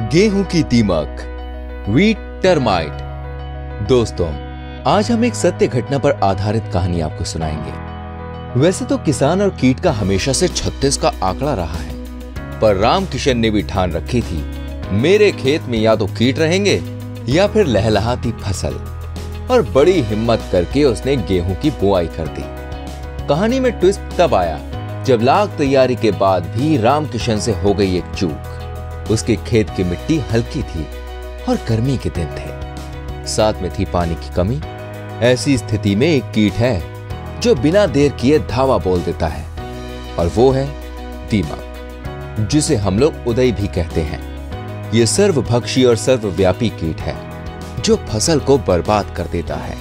गेहूं की दीमक, वीट टर्माइट। दोस्तों, आज हम एक सत्य घटना पर आधारित कहानी आपको सुनाएंगे। वैसे तो किसान और कीट का हमेशा से 36 का आंकड़ा रहा है, पर रामकिशन ने भी ठान रखी थी, मेरे खेत में या तो कीट रहेंगे या फिर लहलहाती फसल। और बड़ी हिम्मत करके उसने गेहूं की बुआई कर दी। कहानी में ट्विस्ट तब आया जब लाख तैयारी के बाद भी रामकिशन से हो गई एक चूक। उसके खेत की मिट्टी हल्की थी और गर्मी के दिन थे, साथ में थी पानी की कमी। ऐसी स्थिति में एक कीट है जो बिना देर किए धावा बोल देता है, और वो है दीमक, जिसे हम लोग उदय भी कहते हैं। ये सर्वभक्षी और सर्वव्यापी कीट है जो फसल को बर्बाद कर देता है।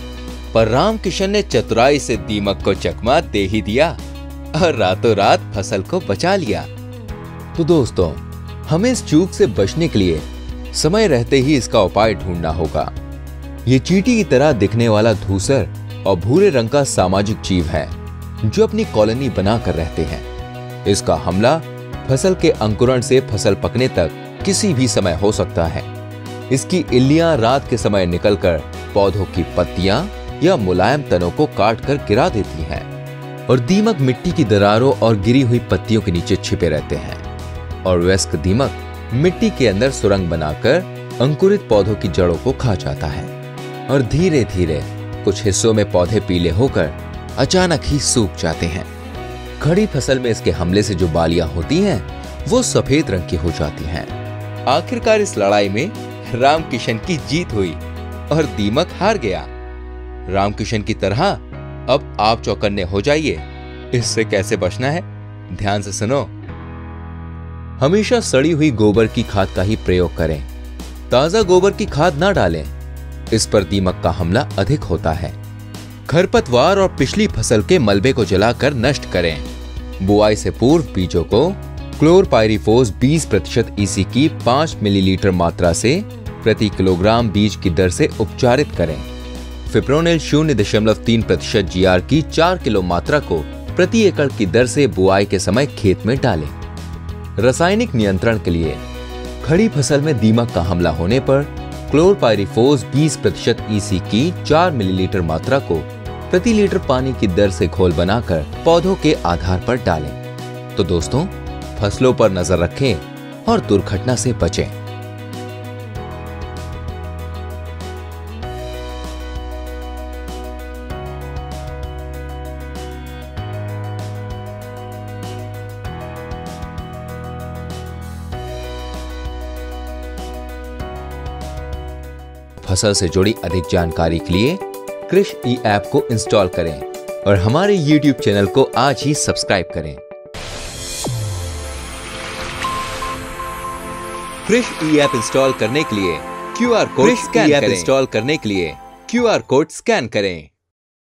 पर रामकिशन ने चतुराई से दीमक को चकमा दे ही दिया और रातों रात फसल को बचा लिया। तो दोस्तों, हमें इस चूक से बचने के लिए समय रहते ही इसका उपाय ढूंढना होगा। ये चींटी की तरह दिखने वाला धूसर और भूरे रंग का सामाजिक जीव है जो अपनी कॉलोनी बनाकर रहते हैं। इसका हमला फसल के अंकुरण से फसल पकने तक किसी भी समय हो सकता है। इसकी इल्लियां रात के समय निकलकर पौधों की पत्तियां या मुलायम तनों को काट कर गिरा देती हैं, और दीमक मिट्टी की दरारों और गिरी हुई पत्तियों के नीचे छिपे रहते हैं। और वयस्क दीमक मिट्टी के अंदर सुरंग बनाकर अंकुरित पौधों की जड़ों को खा जाता है, और धीरे धीरे कुछ हिस्सों में पौधे पीले होकर अचानक ही सूख जाते हैं। खड़ी फसल में इसके हमले से जो बालियां होती हैं, वो सफेद रंग की हो जाती हैं। आखिरकार इस लड़ाई में रामकिशन की जीत हुई और दीमक हार गया। रामकिशन की तरह अब आप चौकन्ने हो जाइए। इससे कैसे बचना है, ध्यान से सुनो। हमेशा सड़ी हुई गोबर की खाद का ही प्रयोग करें। ताजा गोबर की खाद ना डालें, इस पर दीमक का हमला अधिक होता है। खरपतवार और पिछली फसल के मलबे को जलाकर नष्ट करें। बुआई से पूर्व बीजों को क्लोरपाइरिफोस 20% EC की 5 मिलीलीटर मात्रा से प्रति किलोग्राम बीज की दर से उपचारित करें। फिप्रोनिल 0.3% GR की 4 किलो मात्रा को प्रति एकड़ की दर से बुआई के समय खेत में डालें। रासायनिक नियंत्रण के लिए खड़ी फसल में दीमक का हमला होने पर क्लोरपाइरिफोस 20% EC की 4 मिलीलीटर मात्रा को प्रति लीटर पानी की दर से घोल बनाकर पौधों के आधार पर डालें। तो दोस्तों, फसलों पर नजर रखें और दुर्घटना से बचें। फसल से जुड़ी अधिक जानकारी के लिए कृषि ऐप को इंस्टॉल करें और हमारे YouTube चैनल को आज ही सब्सक्राइब करें। कृषि ऐप इंस्टॉल करने के लिए QR कोड स्कैन करें। इंस्टॉल करने के लिए QR कोड स्कैन करें।